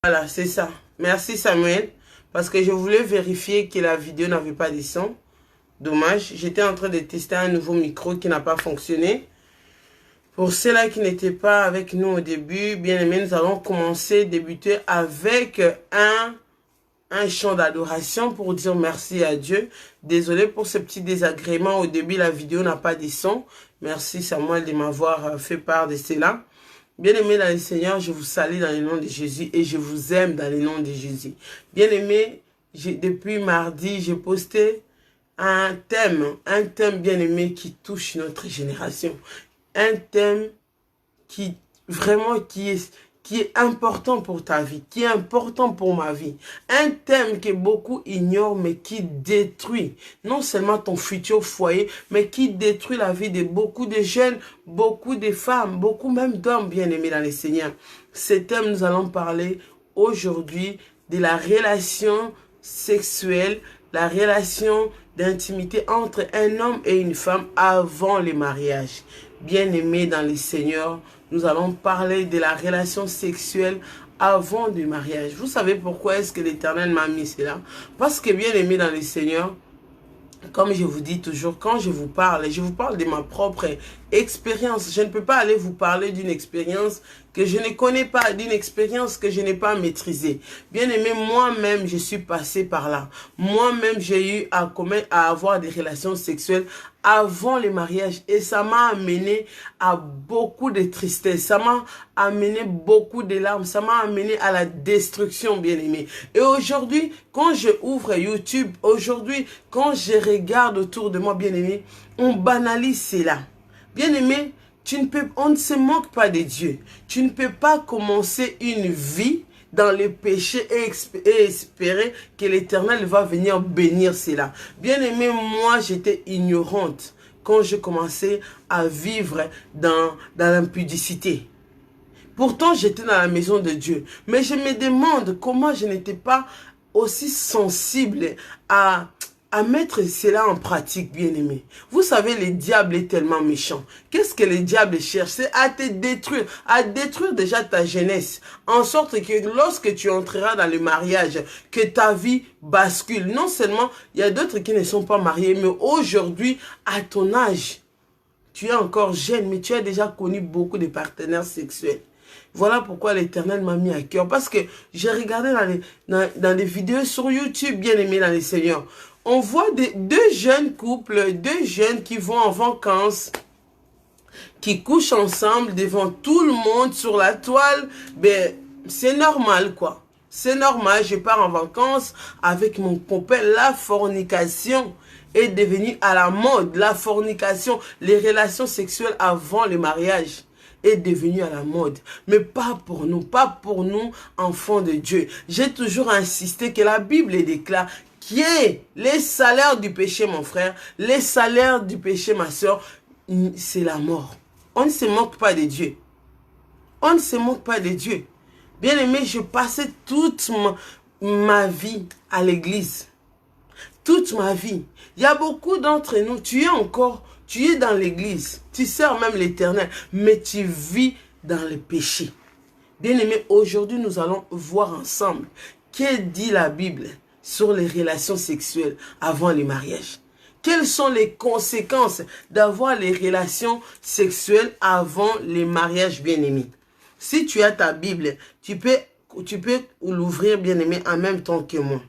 Voilà, c'est ça. Merci Samuel. Parce que je voulais vérifier que la vidéo n'avait pas de son. Dommage. J'étais en train de tester un nouveau micro qui n'a pas fonctionné. Pour ceux-là qui n'étaient pas avec nous au début, bien aimé, nous allons débuter avec un chant d'adoration pour dire merci à Dieu. Désolé pour ce petit désagrément. Au début, la vidéo n'a pas de son. Merci Samuel de m'avoir fait part de cela. Bien-aimés dans le Seigneur, je vous salue dans le nom de Jésus et je vous aime dans le nom de Jésus. Bien-aimés, depuis mardi, j'ai posté un thème bien-aimé qui touche notre génération. Un thème qui vraiment qui est important pour ta vie, qui est important pour ma vie. Un thème que beaucoup ignorent, mais qui détruit non seulement ton futur foyer, mais qui détruit la vie de beaucoup de jeunes, beaucoup de femmes, beaucoup même d'hommes bien-aimés dans le Seigneur. Ce thème, nous allons parler aujourd'hui de la relation sexuelle, la relation d'intimité entre un homme et une femme avant le mariage. Bien-aimés dans le Seigneur, nous allons parler de la relation sexuelle avant le mariage. Vous savez pourquoi est-ce que l'Éternel m'a mis cela? Parce que bien-aimés dans le Seigneur, comme je vous dis toujours, quand je vous parle de ma propre expérience. Je ne peux pas aller vous parler d'une expérience que je ne connais pas, d'une expérience que je n'ai pas maîtrisée. Bien aimé, moi-même, je suis passé par là. Moi-même, j'ai eu à avoir des relations sexuelles avant le mariage et ça m'a amené à beaucoup de tristesse, ça m'a amené beaucoup de larmes, ça m'a amené à la destruction, bien aimé. Et aujourd'hui, quand je ouvre YouTube, aujourd'hui, quand je regarde autour de moi, bien aimé, on banalise cela. Bien aimé, on ne se moque pas de Dieu. Tu ne peux pas commencer une vie dans le péché et espérer que l'Éternel va venir bénir cela. Bien aimé, moi j'étais ignorante quand je commençais à vivre dans l'impudicité. Pourtant j'étais dans la maison de Dieu. Mais je me demande comment je n'étais pas aussi sensible à mettre cela en pratique, bien aimé. Vous savez, le diable est tellement méchant. Qu'est-ce que le diable cherche? C'est à te détruire, à détruire déjà ta jeunesse, en sorte que lorsque tu entreras dans le mariage, que ta vie bascule. Non seulement, il y a d'autres qui ne sont pas mariés, mais aujourd'hui, à ton âge, tu es encore jeune, mais tu as déjà connu beaucoup de partenaires sexuels. Voilà pourquoi l'Éternel m'a mis à cœur. Parce que j'ai regardé dans les vidéos sur YouTube, bien aimé dans les Seigneurs. On voit deux jeunes couples, deux jeunes qui vont en vacances, qui couchent ensemble devant tout le monde sur la toile. Ben, c'est normal quoi. C'est normal, je pars en vacances avec mon copain. La fornication est devenue à la mode. La fornication, les relations sexuelles avant le mariage est devenue à la mode. Mais pas pour nous, enfants de Dieu. J'ai toujours insisté que la Bible déclare qui est les salaires du péché, mon frère, les salaires du péché, ma soeur, c'est la mort. On ne se moque pas de Dieu. On ne se moque pas de Dieu. Bien aimé, je passais toute ma vie à l'église. Toute ma vie. Il y a beaucoup d'entre nous, tu es dans l'église, tu sers même l'Éternel, mais tu vis dans le péché. Bien aimé, aujourd'hui, nous allons voir ensemble que dit la Bible sur les relations sexuelles avant le mariage. Quelles sont les conséquences d'avoir les relations sexuelles avant le mariage, bien-aimé? Si tu as ta Bible, tu peux l'ouvrir, bien-aimé, en même temps que moi.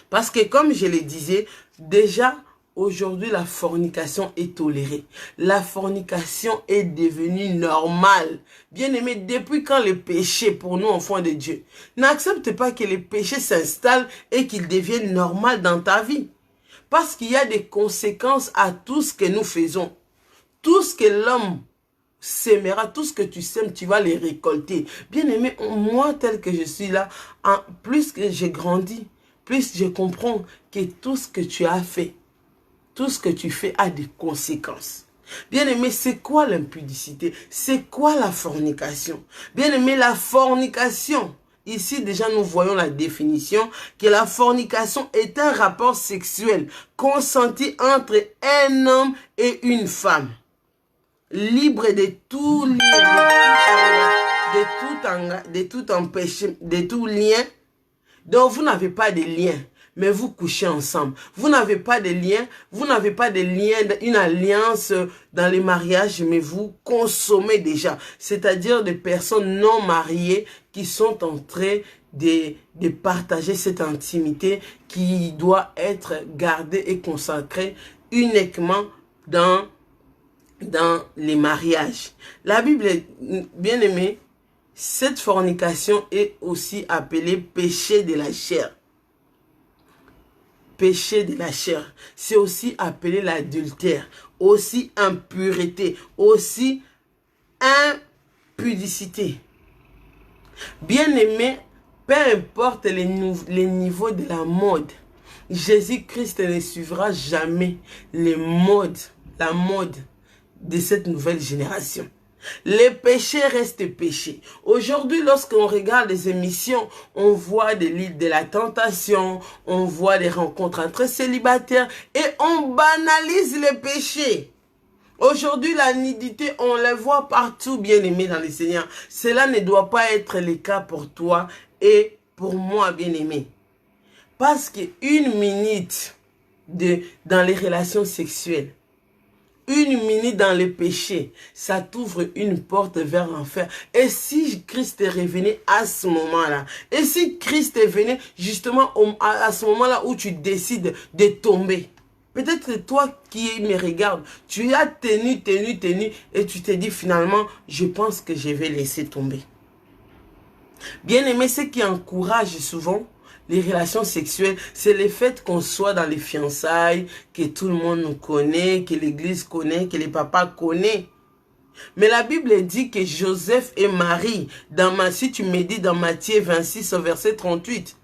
Parce que comme je le disais, déjà, aujourd'hui, la fornication est tolérée. La fornication est devenue normale. Bien-aimé, depuis quand le péché, pour nous, enfants de Dieu, n'accepte pas que le péché s'installe et qu'il devienne normal dans ta vie. Parce qu'il y a des conséquences à tout ce que nous faisons. Tout ce que l'homme sèmera, tout ce que tu sèmes, tu vas les récolter. Bien-aimé, moi, tel que je suis là, plus que j'ai grandi, plus je comprends que tout ce que tu as fait, tout ce que tu fais a des conséquences. Bien-aimé, c'est quoi l'impudicité? C'est quoi la fornication? Bien-aimé, la fornication, ici déjà nous voyons la définition, que la fornication est un rapport sexuel consenti entre un homme et une femme, libre de tout lien de tout empêcher, de tout lien. Donc vous n'avez pas de lien, mais vous couchez ensemble. Vous n'avez pas de lien, une alliance dans les mariages, mais vous consommez déjà. C'est-à-dire des personnes non mariées qui sont en train de partager cette intimité qui doit être gardée et consacrée uniquement dans les mariages. La Bible est bien aimée. Cette fornication est aussi appelée péché de la chair. Péché de la chair. C'est aussi appelé l'adultère, aussi impureté, aussi impudicité. Bien-aimé, peu importe les niveaux de la mode, Jésus-Christ ne suivra jamais la mode de cette nouvelle génération. Les péchés restent péchés. Aujourd'hui, lorsqu'on regarde les émissions, on voit de la tentation, on voit des rencontres entre célibataires et on banalise les péchés. Aujourd'hui, la nudité, on la voit partout, bien-aimé dans le Seigneur. Cela ne doit pas être le cas pour toi et pour moi, bien-aimé. Parce qu'une minute dans les relations sexuelles, une minute dans le péché, ça t'ouvre une porte vers l'enfer. Et si Christ est revenu à ce moment-là, et si Christ est venu justement à ce moment-là où tu décides de tomber, peut-être toi qui me regardes, tu as tenu, et tu te dis finalement, je pense que je vais laisser tomber. Bien aimé, ce qui encourage souvent les relations sexuelles, c'est le fait qu'on soit dans les fiançailles, que tout le monde nous connaît, que l'église connaît, que les papas connaissent. Mais la Bible dit que Joseph et Marie, si tu médites dans Matthieu 26 au verset 38,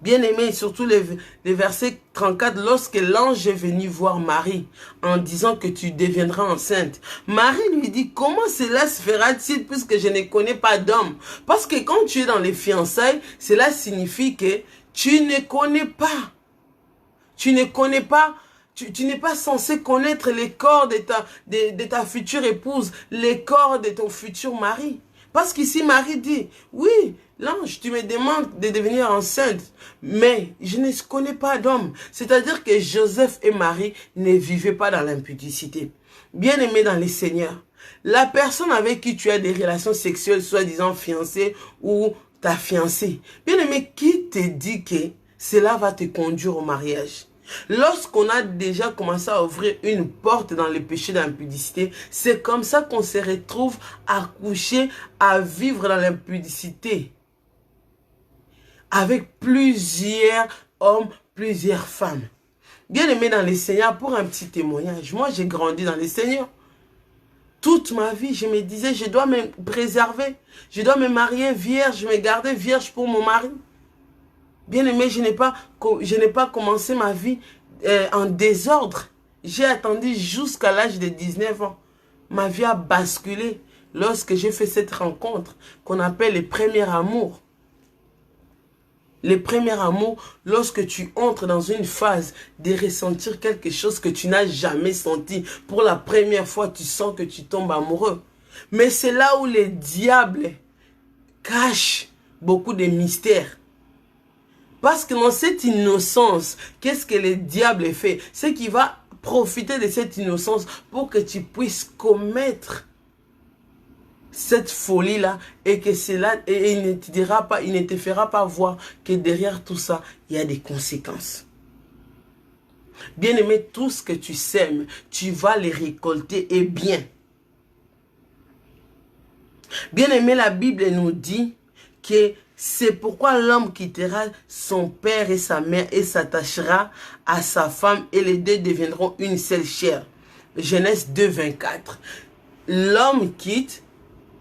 bien aimé, surtout les versets 34, lorsque l'ange est venu voir Marie en disant que tu deviendras enceinte, Marie lui dit, comment cela se fera-t-il puisque je ne connais pas d'homme? Parce que quand tu es dans les fiançailles, cela signifie que tu ne connais pas. Tu ne connais pas. Tu n'es pas censé connaître les corps de ta future épouse, les corps de ton futur mari. Parce qu'ici, Marie dit, oui, l'ange, tu me demandes de devenir enceinte, mais je ne connais pas d'homme. C'est-à-dire que Joseph et Marie ne vivaient pas dans l'impudicité. Bien-aimés dans les seigneurs, la personne avec qui tu as des relations sexuelles, soi-disant fiancée ou ta fiancée, bien-aimé, qui te dit que cela va te conduire au mariage? Lorsqu'on a déjà commencé à ouvrir une porte dans le péché d'impudicité, c'est comme ça qu'on se retrouve à coucher, à vivre dans l'impudicité. Avec plusieurs hommes, plusieurs femmes. Bien aimé dans les Seigneurs, pour un petit témoignage, moi j'ai grandi dans les Seigneurs. Toute ma vie, je me disais, je dois me préserver. Je dois me marier vierge, me garder vierge pour mon mari. Bien aimé, je n'ai pas commencé ma vie en désordre. J'ai attendu jusqu'à l'âge de 19 ans. Ma vie a basculé lorsque j'ai fait cette rencontre qu'on appelle le premier amour. Le premier amour, lorsque tu entres dans une phase de ressentir quelque chose que tu n'as jamais senti. Pour la première fois, tu sens que tu tombes amoureux. Mais c'est là où le diable cache beaucoup de mystères. Parce que dans cette innocence, qu'est-ce que le diable fait? C'est qu'il va profiter de cette innocence pour que tu puisses commettre cette folie-là et que cela, et il ne te dira pas, il ne te fera pas voir que derrière tout ça, il y a des conséquences. Bien-aimé, tout ce que tu sèmes, tu vas les récolter et bien. Bien-aimé, la Bible nous dit que c'est pourquoi l'homme quittera son père et sa mère et s'attachera à sa femme et les deux deviendront une seule chair. Genèse 2, 24. L'homme quitte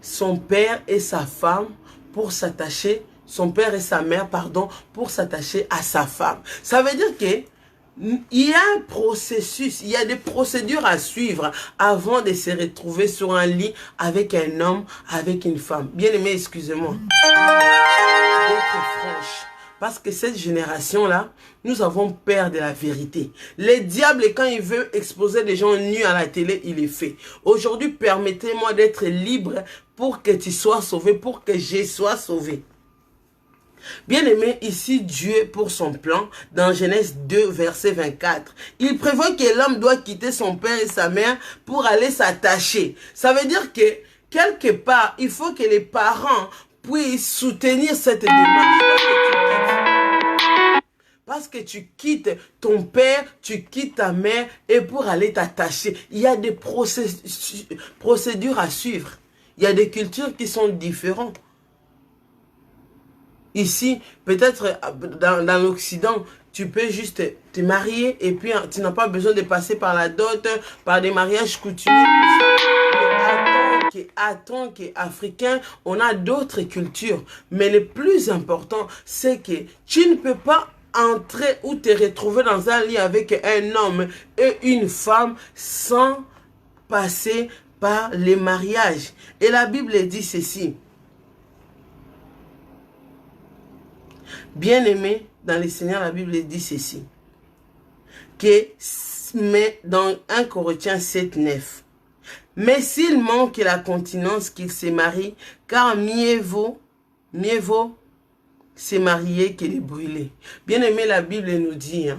son père et sa femme pour s'attacher, son père et sa mère, pardon, pour s'attacher à sa femme. Ça veut dire que il y a un processus, il y a des procédures à suivre avant de se retrouver sur un lit avec un homme, avec une femme. Bien aimé, excusez-moi. D'être franche. Parce que cette génération-là, nous avons peur de la vérité. Les diables, quand il veut exposer des gens nus à la télé, il est fait. Aujourd'hui, permettez-moi d'être libre pour que tu sois sauvé, pour que je sois sauvé. Bien-aimé, ici, Dieu, pour son plan, dans Genèse 2, verset 24, il prévoit que l'homme doit quitter son père et sa mère pour aller s'attacher. Ça veut dire que, quelque part, il faut que les parents puissent soutenir cette démarche. Parce que tu quittes ton père, tu quittes ta mère et pour aller t'attacher, il y a des procédures à suivre. Il y a des cultures qui sont différentes. Ici, peut-être dans l'Occident, tu peux juste te marier et puis tu n'as pas besoin de passer par la dot, par des mariages coutumiers. Mais en tant qu'Africain, on a d'autres cultures. Mais le plus important, c'est que tu ne peux pas entrer ou te retrouver dans un lit avec un homme et une femme sans passer par les mariages. Et la Bible dit ceci. Bien-aimé, dans le Seigneur, la Bible dit ceci. Mais dans 1 Corinthiens 7, 9. Mais s'il manque la continence, qu'il se marie, car mieux vaut se marier que de brûler. Bien-aimé, la Bible nous dit,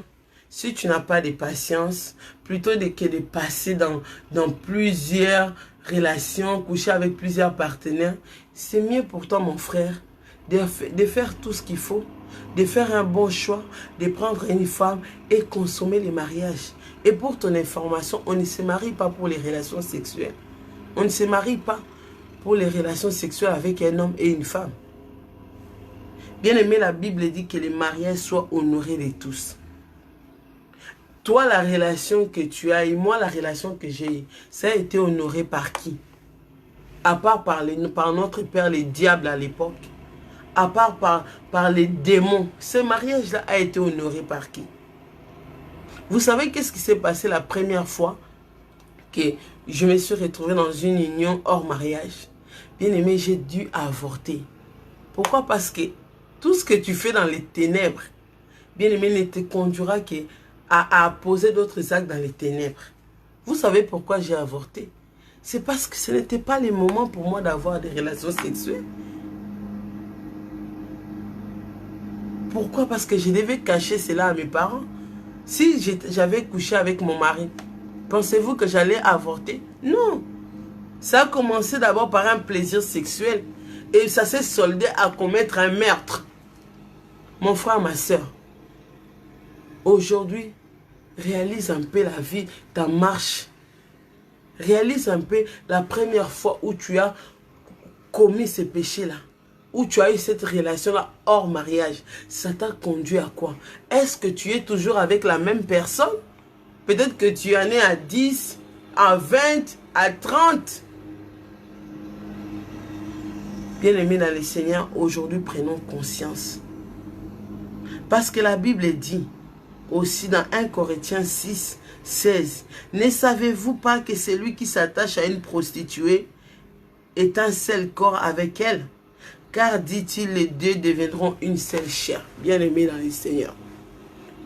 si tu n'as pas de patience, plutôt que de passer dans plusieurs relations, coucher avec plusieurs partenaires, c'est mieux pour toi, mon frère, de faire tout ce qu'il faut, de faire un bon choix, de prendre une femme et consommer les mariages. Et pour ton information, on ne se marie pas pour les relations sexuelles. On ne se marie pas pour les relations sexuelles avec un homme et une femme. Bien aimé, la Bible dit que les mariages soient honorés de tous. Toi, la relation que tu as et moi, la relation que j'ai eue, ça a été honoré par qui? À part par notre père, les diables à l'époque. À part par les démons. Ce mariage-là a été honoré par qui? Vous savez qu'est-ce qui s'est passé la première fois que je me suis retrouvée dans une union hors mariage? Bien aimé, j'ai dû avorter. Pourquoi? Parce que tout ce que tu fais dans les ténèbres, bien aimé, ne te conduira qu'à poser d'autres actes dans les ténèbres. Vous savez pourquoi j'ai avorté? C'est parce que ce n'était pas le moment pour moi d'avoir des relations sexuelles. Pourquoi? Parce que je devais cacher cela à mes parents. Si j'avais couché avec mon mari, pensez-vous que j'allais avorter? Non. Ça a commencé d'abord par un plaisir sexuel. Et ça s'est soldé à commettre un meurtre. Mon frère, ma soeur, aujourd'hui, réalise un peu la vie, ta marche. Réalise un peu la première fois où tu as commis ce péché-là. Où tu as eu cette relation-là hors mariage. Ça t'a conduit à quoi? Est-ce que tu es toujours avec la même personne? Peut-être que tu en es à 10, à 20, à 30. Bien-aimés dans le Seigneur, aujourd'hui prenons conscience. Parce que la Bible dit aussi dans 1 Corinthiens 6, 16. Ne savez-vous pas que celui qui s'attache à une prostituée est un seul corps avec elle? Car, dit-il, les deux deviendront une seule chair. Bien-aimés dans le Seigneur.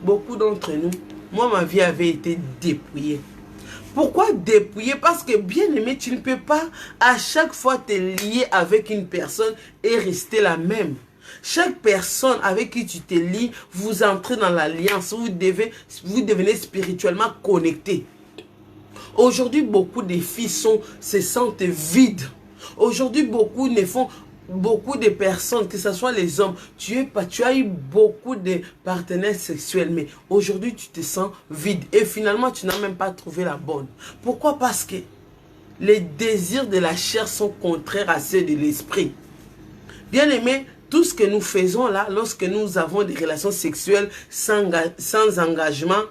Beaucoup d'entre nous, moi ma vie avait été dépouillée. Pourquoi dépouillée? Parce que bien aimé, tu ne peux pas à chaque fois te lier avec une personne et rester la même. Chaque personne avec qui tu te lies, vous entrez dans l'alliance, vous devenez spirituellement connectés. Aujourd'hui, beaucoup de filles se sentent vides. Aujourd'hui, beaucoup de personnes, que ce soit les hommes, tu as eu beaucoup de partenaires sexuels, mais aujourd'hui tu te sens vide et finalement tu n'as même pas trouvé la bonne. Pourquoi? Parce que les désirs de la chair sont contraires à ceux de l'esprit. Bien aimé, tout ce que nous faisons là, lorsque nous avons des relations sexuelles sans engagement,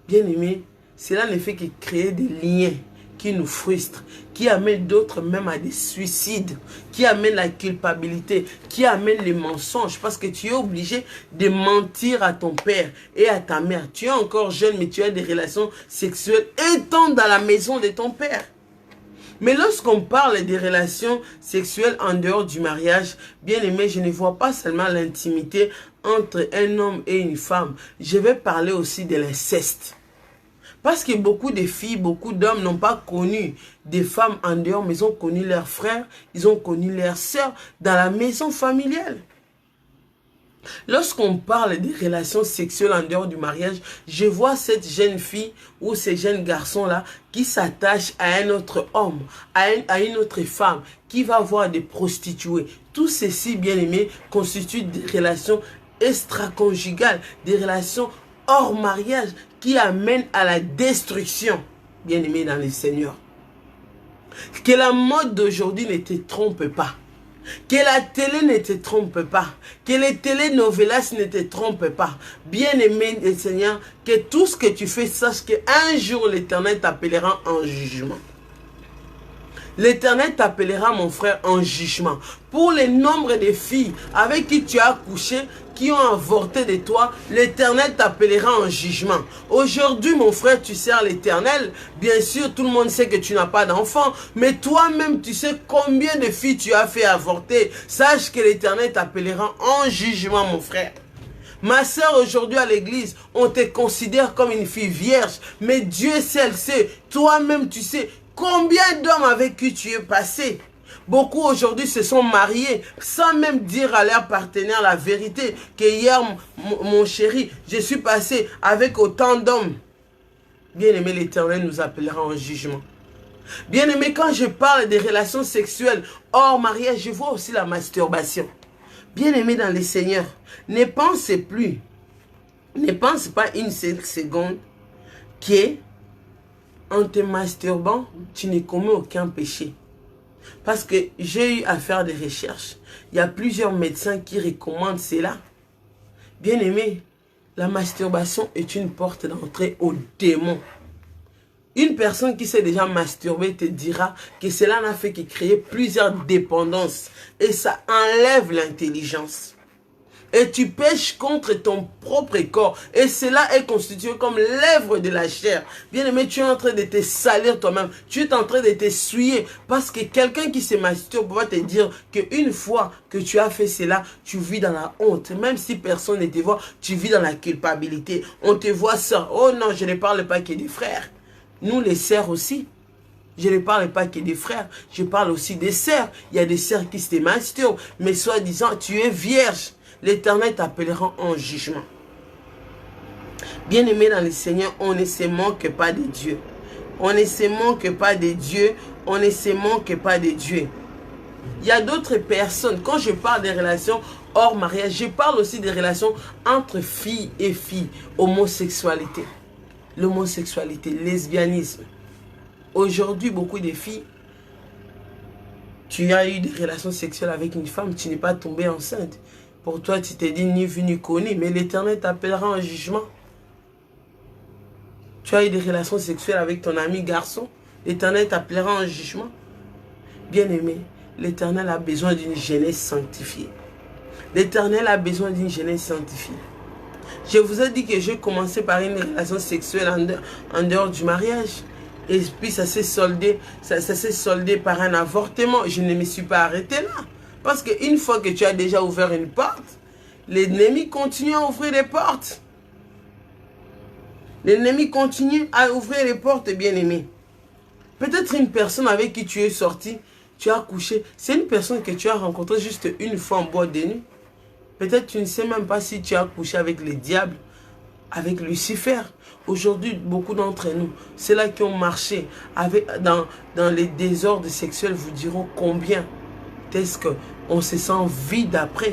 bien aimé, cela ne fait que créer des liens qui nous frustrent, qui amènent d'autres même à des suicides, qui amènent la culpabilité, qui amènent les mensonges, parce que tu es obligé de mentir à ton père et à ta mère. Tu es encore jeune, mais tu as des relations sexuelles étant dans la maison de ton père. Mais lorsqu'on parle des relations sexuelles en dehors du mariage, bien aimé, je ne vois pas seulement l'intimité entre un homme et une femme. Je vais parler aussi de l'inceste. Parce que beaucoup de filles, beaucoup d'hommes n'ont pas connu des femmes en dehors, mais ils ont connu leurs frères, ils ont connu leurs sœurs dans la maison familiale. Lorsqu'on parle des relations sexuelles en dehors du mariage, je vois cette jeune fille ou ces jeunes garçons-là qui s'attachent à un autre homme, à une autre femme, qui va voir des prostituées. Tout ceci, bien aimé, constitue des relations extra-conjugales, des relations hors mariage qui amènent à la destruction, bien aimé dans le Seigneur. Que la mode d'aujourd'hui ne te trompe pas. Que la télé ne te trompe pas. Que les télénovelas ne te trompent pas. Bien-aimé du Seigneur, que tout ce que tu fais, sache qu'un jour l'Éternel t'appellera en jugement. L'Éternel t'appellera, mon frère, en jugement. Pour le nombre de filles avec qui tu as couché, qui ont avorté de toi, l'Éternel t'appellera en jugement. Aujourd'hui, mon frère, tu sers l'Éternel. Bien sûr, tout le monde sait que tu n'as pas d'enfant. Mais toi-même, tu sais combien de filles tu as fait avorter. Sache que l'Éternel t'appellera en jugement, mon frère. Ma soeur, aujourd'hui à l'église, on te considère comme une fille vierge. Mais Dieu seul sait, toi-même tu sais combien d'hommes avec qui tu es passé. Beaucoup aujourd'hui se sont mariés sans même dire à leur partenaire la vérité. Que hier, mon chéri, je suis passé avec autant d'hommes. Bien-aimé, l'Éternel nous appellera en jugement. Bien-aimé, quand je parle des relations sexuelles hors mariage, je vois aussi la masturbation. Bien-aimé dans le Seigneur, ne pense plus, ne pense pas une seule seconde qu'en te masturbant, tu ne commets aucun péché. Parce que j'ai eu à faire des recherches. Il y a plusieurs médecins qui recommandent cela. Bien-aimé, la masturbation est une porte d'entrée au démon. Une personne qui s'est déjà masturbée te dira que cela n'a fait que créer plusieurs dépendances. Et ça enlève l'intelligence. Et tu pêches contre ton propre corps. Et cela est constitué comme l'œuvre de la chair. Bien-aimé, tu es en train de te salir toi-même. Tu es en train de te souiller. Parce que quelqu'un qui se masturbe va te dire qu'une fois que tu as fait cela, tu vis dans la honte. Même si personne ne te voit, tu vis dans la culpabilité. On te voit ça. Oh non, je ne parle pas que des frères. Nous les sœurs aussi. Je ne parle pas que des frères. Je parle aussi des sœurs. Il y a des sœurs qui se masturbent. Mais soi-disant, tu es vierge. L'Éternel t'appellera en jugement. Bien-aimé dans le Seigneur, on ne se manque pas de Dieu. On ne se manque pas de Dieu. On ne se manque pas de Dieu. Il y a d'autres personnes. Quand je parle des relations hors mariage, je parle aussi des relations entre filles et filles. Homosexualité. L'homosexualité, le lesbianisme. Aujourd'hui, beaucoup de filles, tu as eu des relations sexuelles avec une femme, tu n'es pas tombée enceinte. Pour toi, tu t'es dit ni vu ni connu, mais l'Éternel t'appellera en jugement. Tu as eu des relations sexuelles avec ton ami garçon, l'Éternel t'appellera en jugement. Bien-aimé, l'Éternel a besoin d'une jeunesse sanctifiée. L'Éternel a besoin d'une jeunesse sanctifiée. Je vous ai dit que j'ai commencé par une relation sexuelle en dehors du mariage. Et puis ça s'est soldé par un avortement. Je ne me suis pas arrêté là. Parce qu'une fois que tu as déjà ouvert une porte, l'ennemi continue à ouvrir les portes. L'ennemi continue à ouvrir les portes, bien-aimé. Peut-être une personne avec qui tu es sorti, tu as couché. C'est une personne que tu as rencontrée juste une fois en boîte de nuit. Peut-être tu ne sais même pas si tu as couché avec le diable, avec Lucifer. Aujourd'hui, beaucoup d'entre nous, ceux-là qui ont marché dans les désordres sexuels, vous diront combien est-ce qu'on se sent vide après.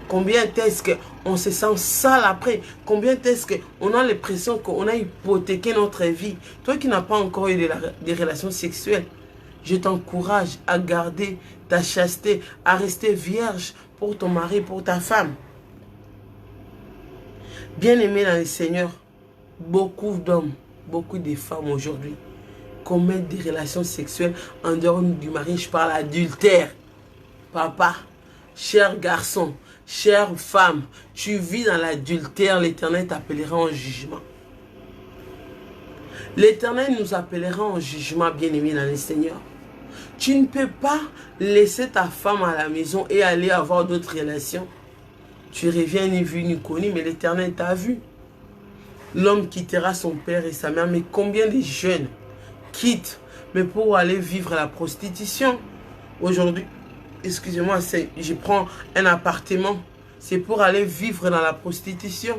Combien est-ce qu'on se sent sale après. Combien est-ce qu'on a l'impression qu'on a hypothéqué notre vie. Toi qui n'as pas encore eu des relations sexuelles, je t'encourage à garder ta chasteté, à rester vierge pour ton mari, pour ta femme. Bien-aimé dans le Seigneur, beaucoup d'hommes, beaucoup de femmes aujourd'hui commettent des relations sexuelles en dehors du mariage. Je parle d'adultère. Papa, cher garçon, chère femme, tu vis dans l'adultère, l'Éternel t'appellera en jugement. L'Éternel nous appellera en jugement, bien-aimé dans le Seigneur. Tu ne peux pas laisser ta femme à la maison et aller avoir d'autres relations. Tu reviens ni vu ni connu, mais l'Éternel t'a vu. L'homme quittera son père et sa mère. Mais combien de jeunes quittent, mais pour aller vivre la prostitution? Aujourd'hui, excusez-moi, je prends un appartement. C'est pour aller vivre dans la prostitution.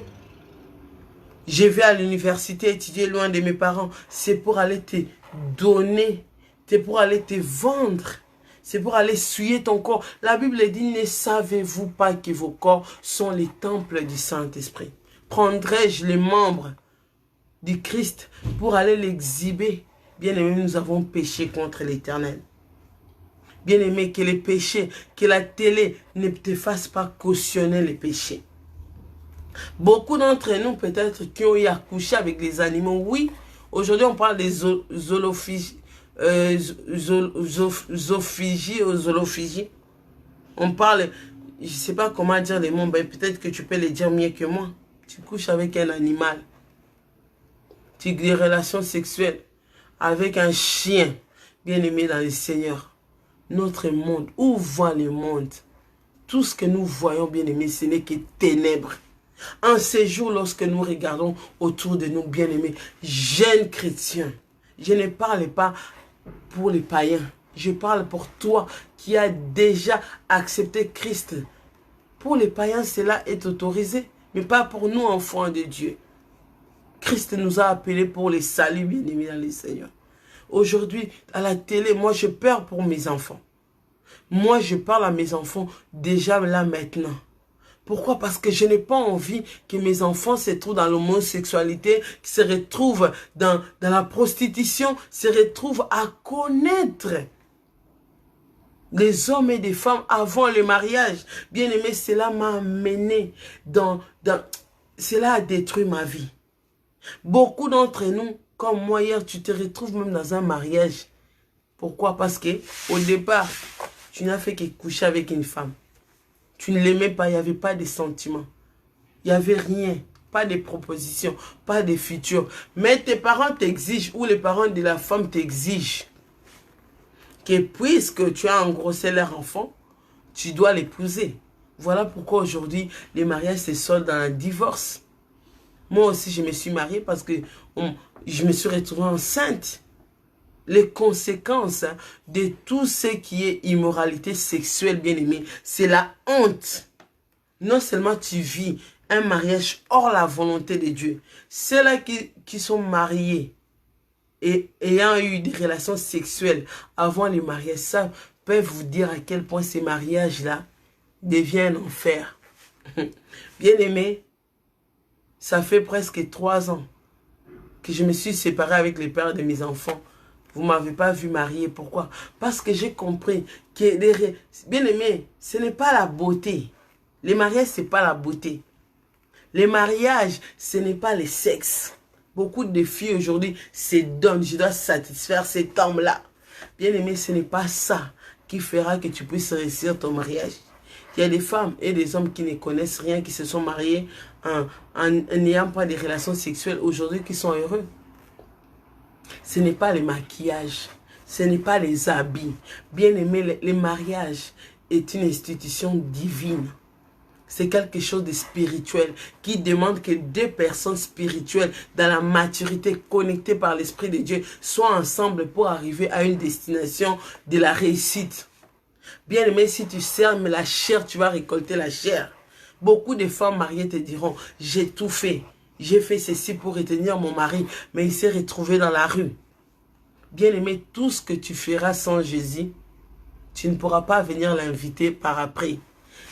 Je vais à l'université étudier loin de mes parents. C'est pour aller te donner. C'est pour aller te vendre. C'est pour aller souiller ton corps. La Bible dit, ne savez-vous pas que vos corps sont les temples du Saint-Esprit? Prendrai-je les membres du Christ pour aller l'exhiber? Bien-aimé, nous avons péché contre l'Éternel. Bien-aimé, que les péchés, que la télé ne te fasse pas cautionner les péchés. Beaucoup d'entre nous, peut-être, qui ont eu à coucher avec des animaux, oui. Aujourd'hui, on parle des zoophilie ou zoophilie. On parle, je ne sais pas comment dire les mots, ben peut-être que tu peux les dire mieux que moi. Tu couches avec un animal. Tu as des relations sexuelles avec un chien, bien aimé dans le Seigneur. Notre monde, où voit le monde? Tout ce que nous voyons, bien aimé, ce n'est que ténèbres. En ces jours, lorsque nous regardons autour de nous, bien aimés, jeunes chrétiens, je ne parle pas pour les païens. Je parle pour toi qui as déjà accepté Christ. Pour les païens, cela est autorisé, mais pas pour nous, enfants de Dieu. Christ nous a appelés pour les saluts, bien aimés dans le Seigneur. Aujourd'hui, à la télé, moi, je peur pour mes enfants. Moi, je parle à mes enfants déjà là maintenant. Pourquoi? Parce que je n'ai pas envie que mes enfants se trouvent dans l'homosexualité, qui se retrouvent dans la prostitution, se retrouvent à connaître les hommes et des femmes avant le mariage. Bien aimé, cela m'a amené cela a détruit ma vie. Beaucoup d'entre nous, comme moi hier, tu te retrouves même dans un mariage. Pourquoi? Parce que au départ, tu n'as fait que coucher avec une femme. Tu ne l'aimais pas, il n'y avait pas de sentiments. Il n'y avait rien, pas de propositions, pas de futur. Mais tes parents t'exigent, ou les parents de la femme t'exigent, que puisque tu as engrossé leur enfant, tu dois l'épouser. Voilà pourquoi aujourd'hui, les mariages se soldent dans un divorce. Moi aussi, je me suis mariée parce que je me suis retrouvée enceinte. Les conséquences de tout ce qui est immoralité sexuelle, bien aimé, c'est la honte. Non seulement tu vis un mariage hors la volonté de Dieu. Ceux-là qui sont mariés et ayant eu des relations sexuelles avant le mariage, ça peuvent vous dire à quel point ces mariages-là deviennent un enfer. Bien aimé, ça fait presque 3 ans que je me suis séparée avec les pères de mes enfants. Vous ne m'avez pas vu marier. Pourquoi? Parce que j'ai compris que, bien aimé, ce n'est pas la beauté. Les mariages, ce n'est pas la beauté. Les mariages, ce n'est pas le sexe. Beaucoup de filles aujourd'hui se donnent. Je dois satisfaire cet homme-là. Bien aimé, ce n'est pas ça qui fera que tu puisses réussir ton mariage. Il y a des femmes et des hommes qui ne connaissent rien, qui se sont mariés en n'ayant pas de relations sexuelles aujourd'hui, qui sont heureux. Ce n'est pas le maquillage, ce n'est pas les habits. Bien aimé, le mariage est une institution divine. C'est quelque chose de spirituel qui demande que 2 personnes spirituelles dans la maturité, connectées par l'Esprit de Dieu, soient ensemble pour arriver à une destination de la réussite. Bien aimé, si tu sèmes la chair, tu vas récolter la chair. Beaucoup de femmes mariées te diront, j'ai tout fait. J'ai fait ceci pour retenir mon mari, mais il s'est retrouvé dans la rue. Bien aimé, tout ce que tu feras sans Jésus, tu ne pourras pas venir l'inviter par après.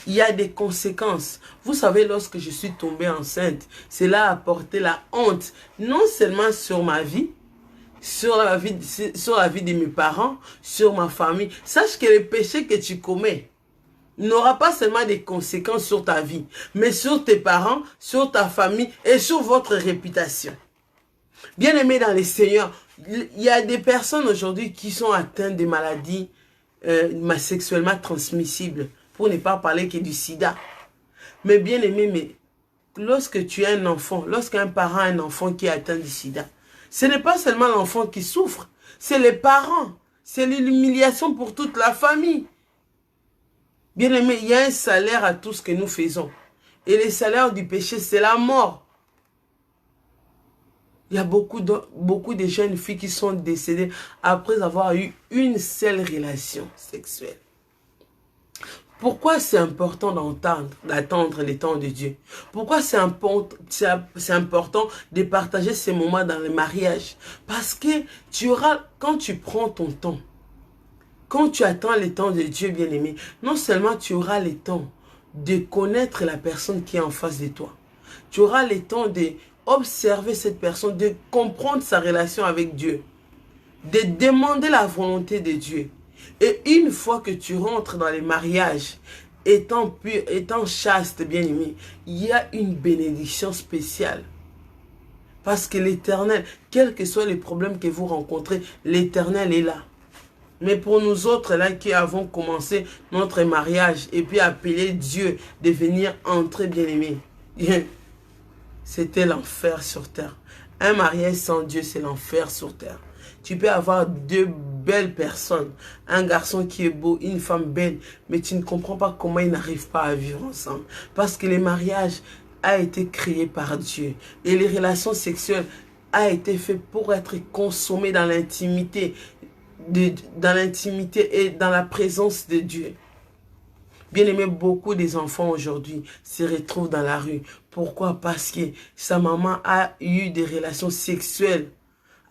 Il y a des conséquences. Vous savez, lorsque je suis tombée enceinte, cela a porté la honte, non seulement sur ma vie, sur la vie de mes parents, sur ma famille. Sache que le péché que tu commets n'aura pas seulement des conséquences sur ta vie, mais sur tes parents, sur ta famille et sur votre réputation. Bien aimé dans les Seigneurs, il y a des personnes aujourd'hui qui sont atteintes de maladies sexuellement transmissibles, pour ne pas parler que du sida. Mais bien aimé, mais lorsque tu as un enfant, lorsqu'un parent a un enfant qui est atteint du sida, ce n'est pas seulement l'enfant qui souffre, c'est les parents. C'est l'humiliation pour toute la famille. Bien aimé, il y a un salaire à tout ce que nous faisons. Et le salaire du péché, c'est la mort. Il y a beaucoup de jeunes filles qui sont décédées après avoir eu une seule relation sexuelle. Pourquoi c'est important d'attendre les temps de Dieu? Pourquoi c'est important de partager ces moments dans le mariage? Parce que quand tu prends ton temps, quand tu attends les temps de Dieu, bien-aimé, non seulement tu auras le temps de connaître la personne qui est en face de toi, tu auras le temps d'observer cette personne, de comprendre sa relation avec Dieu, de demander la volonté de Dieu. Et une fois que tu rentres dans les mariages, étant pur, étant chaste, bien-aimé, il y a une bénédiction spéciale. Parce que l'Éternel, quels que soient les problèmes que vous rencontrez, l'Éternel est là. Mais pour nous autres, là, qui avons commencé notre mariage et puis appelé Dieu de venir entrer, bien-aimé, c'était l'enfer sur terre. Un mariage sans Dieu, c'est l'enfer sur terre. Tu peux avoir deux belles personnes, un garçon qui est beau, une femme belle, mais tu ne comprends pas comment ils n'arrivent pas à vivre ensemble. Parce que le mariage a été créé par Dieu. Et les relations sexuelles a été fait pour être consommées dans l'intimité, et dans la présence de Dieu. Bien aimé, beaucoup des enfants aujourd'hui se retrouvent dans la rue. Pourquoi? Parce que sa maman a eu des relations sexuelles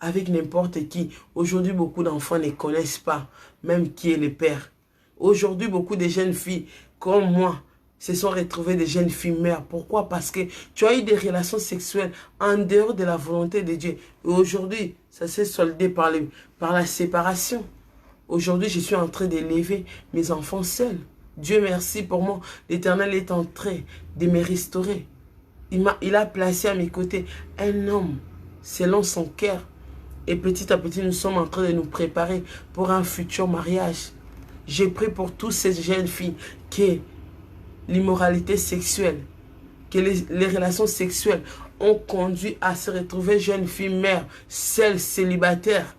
avec n'importe qui. Aujourd'hui, beaucoup d'enfants ne connaissent pas même qui est le père. Aujourd'hui, beaucoup de jeunes filles comme moi se sont retrouvées des jeunes filles mères. Pourquoi? Parce que tu as eu des relations sexuelles en dehors de la volonté de Dieu. Et aujourd'hui, ça s'est soldé par la séparation. Aujourd'hui, je suis en train d'élever mes enfants seuls. Dieu merci pour moi. L'Éternel est en train de me restaurer. Il a placé à mes côtés un homme selon son cœur. Et petit à petit, nous sommes en train de nous préparer pour un futur mariage. J'ai prié pour toutes ces jeunes filles que l'immoralité sexuelle, que les relations sexuelles ont conduit à se retrouver jeunes filles mères, seules, célibataires.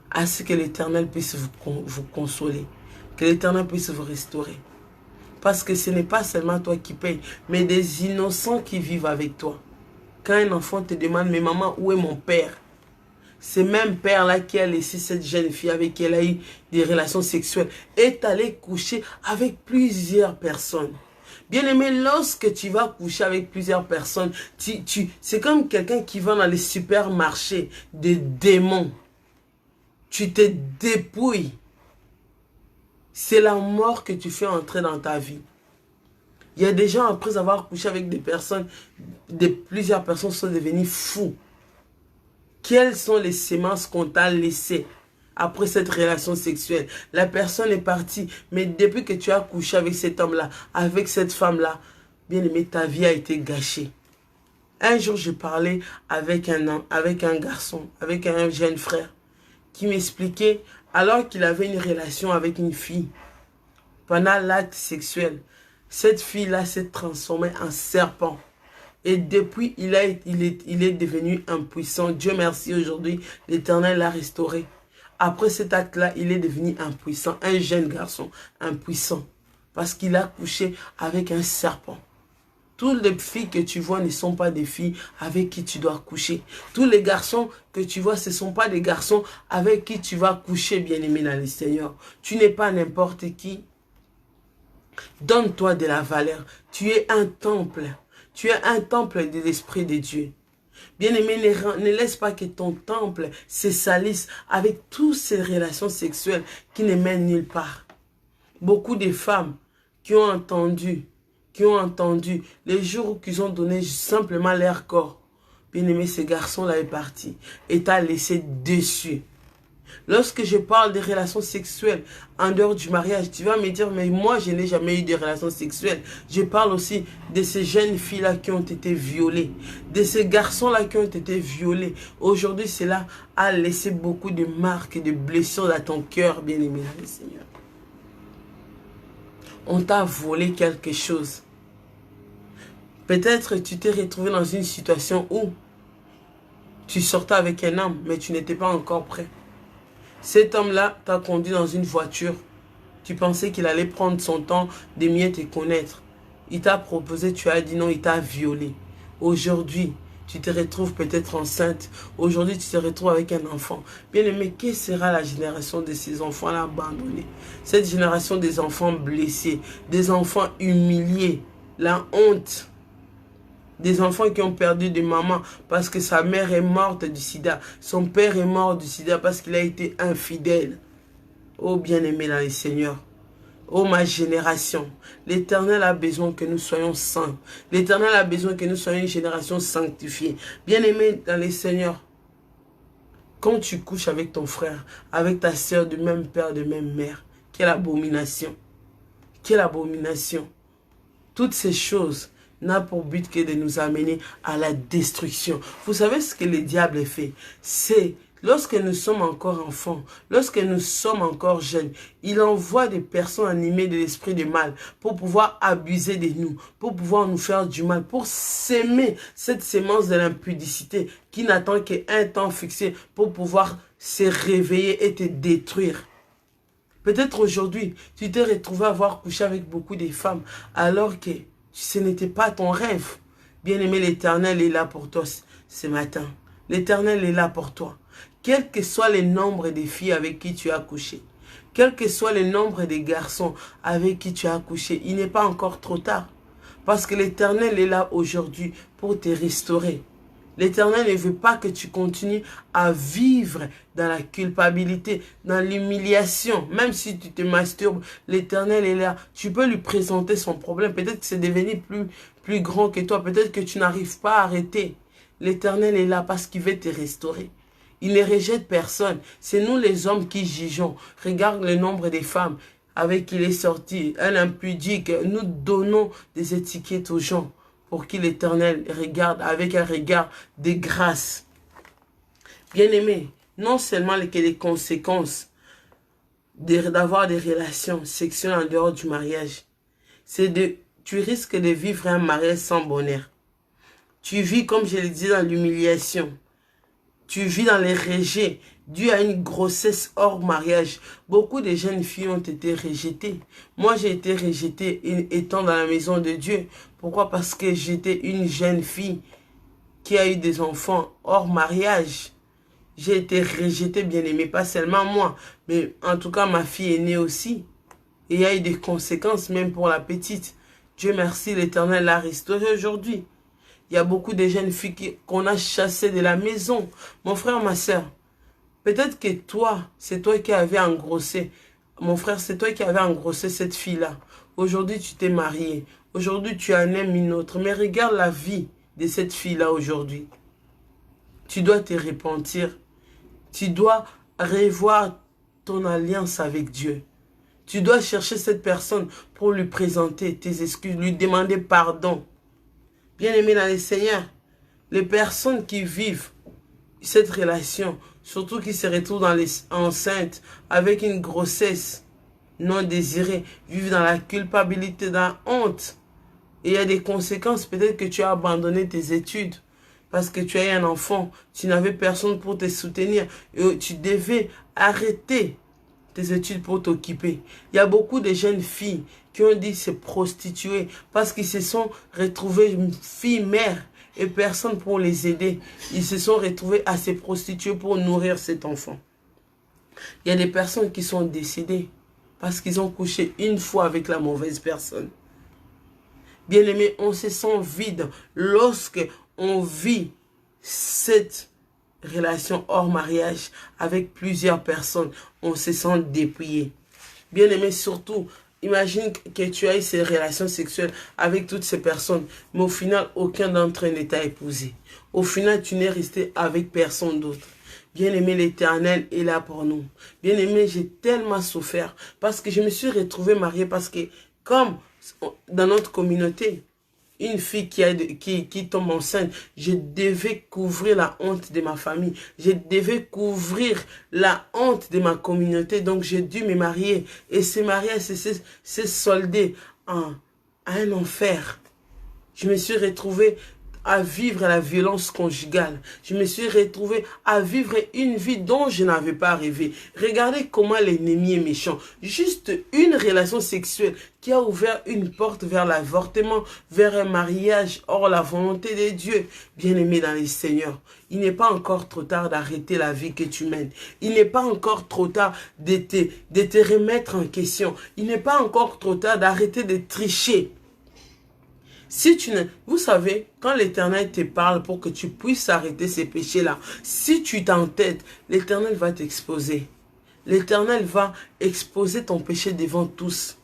À ce que l'Éternel puisse vous consoler. Que l'Éternel puisse vous restaurer. Parce que ce n'est pas seulement toi qui payes, mais des innocents qui vivent avec toi. Quand un enfant te demande, mais maman, où est mon père? Ce même père-là qui a laissé cette jeune fille avec qui elle a eu des relations sexuelles est allé coucher avec plusieurs personnes. Bien aimé, lorsque tu vas coucher avec plusieurs personnes, c'est comme quelqu'un qui va dans les supermarchés des démons. Tu te dépouilles. C'est la mort que tu fais entrer dans ta vie. Il y a des gens, après avoir couché avec des personnes, plusieurs personnes sont devenus fous. Quelles sont les semences qu'on t'a laissées après cette relation sexuelle? La personne est partie, mais depuis que tu as couché avec cet homme-là, avec cette femme-là, bien aimé, ta vie a été gâchée. Un jour, je parlais avec un homme, avec un garçon, avec un jeune frère, qui m'expliquait, alors qu'il avait une relation avec une fille, pendant l'acte sexuel, cette fille-là s'est transformée en serpent. Et depuis, il est devenu impuissant. Dieu merci, aujourd'hui, l'Éternel l'a restauré. Après cet acte-là, il est devenu impuissant. Un jeune garçon impuissant. Parce qu'il a couché avec un serpent. Toutes les filles que tu vois ne sont pas des filles avec qui tu dois coucher. Tous les garçons que tu vois, ce ne sont pas des garçons avec qui tu vas coucher, bien-aimé dans le Seigneur. Tu n'es pas n'importe qui. Donne-toi de la valeur. Tu es un temple. Tu es un temple de l'Esprit de Dieu. Bien-aimé, ne laisse pas que ton temple se salisse avec toutes ces relations sexuelles qui ne mènent nulle part. Beaucoup de femmes qui ont entendu les jours où ils ont donné simplement leur corps. Bien-aimé, ce garçon-là est parti et t'a laissé déçu. Lorsque je parle des relations sexuelles en dehors du mariage, tu vas me dire, mais moi, je n'ai jamais eu de relations sexuelles. Je parle aussi de ces jeunes filles-là qui ont été violées, de ces garçons-là qui ont été violés. Aujourd'hui, cela a laissé beaucoup de marques et de blessures dans ton cœur, bien-aimé, Seigneur. On t'a volé quelque chose. Peut-être tu t'es retrouvé dans une situation où tu sortais avec un homme, mais tu n'étais pas encore prêt. Cet homme-là t'a conduit dans une voiture. Tu pensais qu'il allait prendre son temps de mieux te connaître. Il t'a proposé, tu as dit non, il t'a violé. Aujourd'hui, tu te retrouves peut-être enceinte. Aujourd'hui, tu te retrouves avec un enfant. Bien aimé, quelle sera la génération de ces enfants-là abandonnés? Cette génération des enfants blessés, des enfants humiliés, la honte. Des enfants qui ont perdu des mamans parce que sa mère est morte du sida. Son père est mort du sida parce qu'il a été infidèle. Oh bien-aimé dans les seigneurs. Oh ma génération. L'Éternel a besoin que nous soyons saints. L'Éternel a besoin que nous soyons une génération sanctifiée. Bien-aimé dans les seigneurs. Quand tu couches avec ton frère, avec ta soeur du même père, de même mère. Quelle abomination. Quelle abomination. Toutes ces choses n'a pour but que de nous amener à la destruction. Vous savez ce que le diable fait? C'est lorsque nous sommes encore enfants, lorsque nous sommes encore jeunes, il envoie des personnes animées de l'esprit du mal pour pouvoir abuser de nous, pour pouvoir nous faire du mal, pour s'aimer cette sémence de l'impudicité qui n'attend qu'un temps fixé pour pouvoir se réveiller et te détruire. Peut-être aujourd'hui, tu t'es retrouvé à avoir couché avec beaucoup de femmes alors que ce n'était pas ton rêve. Bien-aimé, l'Éternel est là pour toi ce matin. L'Éternel est là pour toi. Quel que soit le nombre de filles avec qui tu as couché, quel que soit le nombre de garçons avec qui tu as couché, il n'est pas encore trop tard. Parce que l'Éternel est là aujourd'hui pour te restaurer. L'Éternel ne veut pas que tu continues à vivre dans la culpabilité, dans l'humiliation. Même si tu te masturbes, l'Éternel est là. Tu peux lui présenter son problème. Peut-être que c'est devenu plus grand que toi. Peut-être que tu n'arrives pas à arrêter. L'Éternel est là parce qu'il veut te restaurer. Il ne rejette personne. C'est nous les hommes qui jugeons. Regarde le nombre de femmes avec qui il est sorti. Un impudique. Nous donnons des étiquettes aux gens pour qui l'Éternel regarde avec un regard de grâce. Bien-aimé, non seulement que les conséquences d'avoir des relations sexuelles en dehors du mariage, tu risques de vivre un mariage sans bonheur. Tu vis, comme je le dis, dans l'humiliation. Tu vis dans les rejets dû à une grossesse hors mariage. Beaucoup de jeunes filles ont été rejetées. Moi, j'ai été rejetée étant dans la maison de Dieu. Pourquoi? Parce que j'étais une jeune fille qui a eu des enfants hors mariage. J'ai été rejetée, bien aimée. Pas seulement moi, mais en tout cas, ma fille est née aussi. Et il y a eu des conséquences même pour la petite. Dieu merci, l'Éternel l'a restaurée aujourd'hui. Il y a beaucoup de jeunes filles qu'on a chassées de la maison. Mon frère, ma soeur, peut-être que toi, c'est toi qui avais engrossé. Mon frère, c'est toi qui avais engrossé cette fille-là. Aujourd'hui, tu t'es marié. Aujourd'hui, tu en aimes une autre. Mais regarde la vie de cette fille-là aujourd'hui. Tu dois te repentir. Tu dois revoir ton alliance avec Dieu. Tu dois chercher cette personne pour lui présenter tes excuses, lui demander pardon. Bien-aimé dans le Seigneur, les personnes qui vivent cette relation, surtout qui se retrouvent enceintes avec une grossesse non désirée, vivent dans la culpabilité, dans la honte. Et il y a des conséquences. Peut-être que tu as abandonné tes études parce que tu as eu un enfant. Tu n'avais personne pour te soutenir. Et tu devais arrêter tes études pour t'occuper. Il y a beaucoup de jeunes filles qui ont dit se prostituer parce qu'ils se sont retrouvés filles mères et personne pour les aider. Ils se sont retrouvés à se prostituer pour nourrir cet enfant. Il y a des personnes qui sont décédées parce qu'ils ont couché une fois avec la mauvaise personne. Bien-aimé, on se sent vide lorsque on vit cette relation hors mariage avec plusieurs personnes. On se sent dépouillé. Bien-aimé, surtout, imagine que tu as eu ces relations sexuelles avec toutes ces personnes, mais au final, aucun d'entre eux ne t'a épousé. Au final, tu n'es resté avec personne d'autre. Bien-aimé, l'Éternel est là pour nous. Bien-aimé, j'ai tellement souffert parce que je me suis retrouvée mariée parce que, comme dans notre communauté, une fille qui tombe enceinte, je devais couvrir la honte de ma famille. Je devais couvrir la honte de ma communauté. Donc, j'ai dû me marier. Et ce mariage s'est soldé à un enfer. Je me suis retrouvée à vivre la violence conjugale. Je me suis retrouvé à vivre une vie dont je n'avais pas rêvé. Regardez comment l'ennemi est méchant. Juste une relation sexuelle qui a ouvert une porte vers l'avortement, vers un mariage hors la volonté de Dieu. Bien-aimé dans les Seigneurs, il n'est pas encore trop tard d'arrêter la vie que tu mènes. Il n'est pas encore trop tard de te remettre en question. Il n'est pas encore trop tard d'arrêter de tricher. Si tu ne... Vous savez, quand l'Éternel te parle pour que tu puisses arrêter ces péchés-là, si tu t'entêtes, l'Éternel va t'exposer. L'Éternel va exposer ton péché devant tous.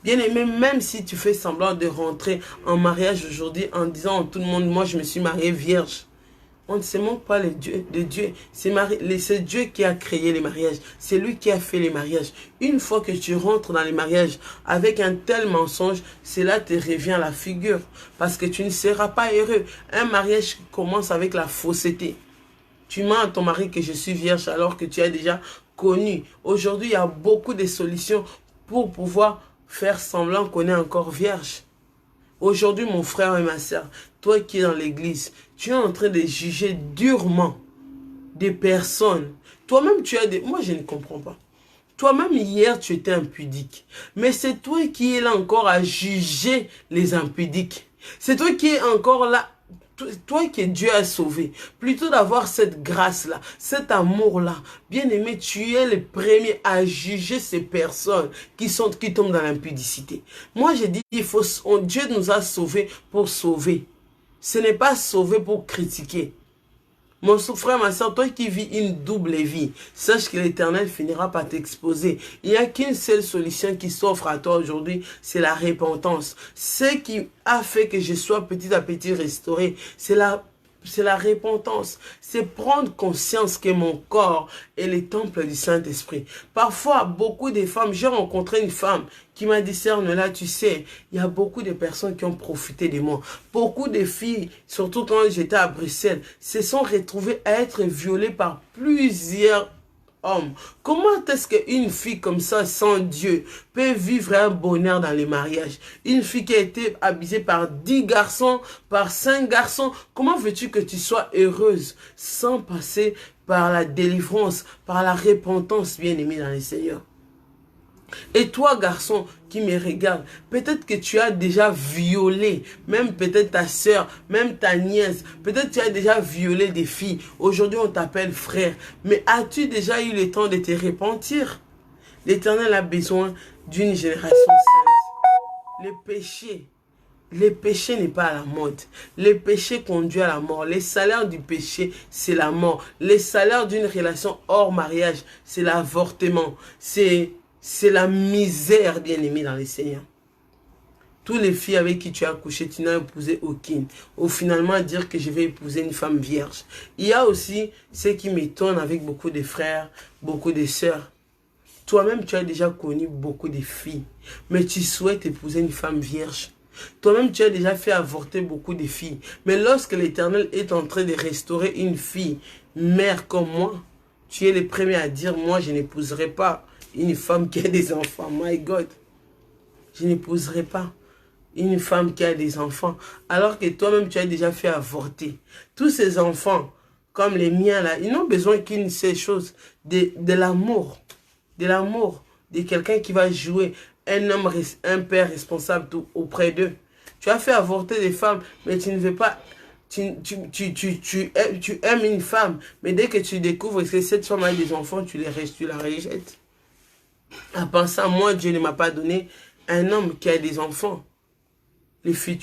Bien-aimé, même si tu fais semblant de rentrer en mariage aujourd'hui en disant à tout le monde, moi je me suis mariée vierge. On ne se moque pas de Dieu. C'est Dieu qui a créé les mariages. C'est lui qui a fait les mariages. Une fois que tu rentres dans les mariages avec un tel mensonge, cela te revient à la figure. Parce que tu ne seras pas heureux. Un mariage commence avec la fausseté. Tu mens à ton mari que je suis vierge alors que tu as déjà connu. Aujourd'hui, il y a beaucoup de solutions pour pouvoir faire semblant qu'on est encore vierge. Aujourd'hui, mon frère et ma soeur, toi qui es dans l'église, tu es en train de juger durement des personnes. Toi-même, tu as des... Moi, je ne comprends pas. Toi-même, hier, tu étais impudique. Mais c'est toi qui es là encore à juger les impudiques. C'est toi qui es encore là. Toi que Dieu a sauvé, plutôt d'avoir cette grâce-là, cet amour-là, bien-aimé, tu es le premier à juger ces personnes qui tombent dans l'impudicité. Moi, j'ai dit, Dieu nous a sauvés pour sauver. Ce n'est pas sauver pour critiquer. Mon frère, ma soeur, toi qui vis une double vie, sache que l'Éternel finira par t'exposer. Il n'y a qu'une seule solution qui s'offre à toi aujourd'hui, c'est la repentance. Ce qui a fait que je sois petit à petit restauré, c'est la repentance. C'est prendre conscience que mon corps est le temple du Saint-Esprit. Parfois, beaucoup de femmes, j'ai rencontré une femme qui m'a dit, Cerne-là, tu sais, il y a beaucoup de personnes qui ont profité de moi. Beaucoup de filles, surtout quand j'étais à Bruxelles, se sont retrouvées à être violées par plusieurs hommes. Comment est-ce qu'une fille comme ça, sans Dieu, peut vivre un bonheur dans les mariages? Une fille qui a été abusée par 10 garçons, par 5 garçons, comment veux-tu que tu sois heureuse sans passer par la délivrance, par la repentance, bien-aimée dans les Seigneurs? Et toi, garçon, qui me regarde, peut-être que tu as déjà violé, même peut-être ta soeur, même ta nièce, peut-être tu as déjà violé des filles. Aujourd'hui, on t'appelle frère. Mais as-tu déjà eu le temps de te repentir? L'Éternel a besoin d'une génération sainte. Le péché n'est pas à la mode. Le péché conduit à la mort. Le salaire du péché, c'est la mort. Le salaire d'une relation hors mariage, c'est l'avortement. C'est la misère, bien-aimée dans les Seigneurs. Tous les filles avec qui tu as couché, tu n'as épousé aucune. Ou finalement dire que je vais épouser une femme vierge. Il y a aussi ce qui m'étonne avec beaucoup de frères, beaucoup de sœurs. Toi-même, tu as déjà connu beaucoup de filles. Mais tu souhaites épouser une femme vierge. Toi-même, tu as déjà fait avorter beaucoup de filles. Mais lorsque l'Éternel est en train de restaurer une fille, mère comme moi, tu es le premier à dire, moi, je n'épouserai pas une femme qui a des enfants. My God. Je n'épouserai pas une femme qui a des enfants. Alors que toi-même, tu as déjà fait avorter. Tous ces enfants, comme les miens là, ils n'ont besoin qu'une seule chose. De l'amour. De l'amour. De quelqu'un qui va jouer un homme, un père responsable auprès d'eux. Tu as fait avorter des femmes, mais tu ne veux pas... Tu aimes une femme, mais dès que tu découvres que cette femme a des enfants, tu la rejettes. En pensant, moi, Dieu ne m'a pas donné un homme qui a des enfants.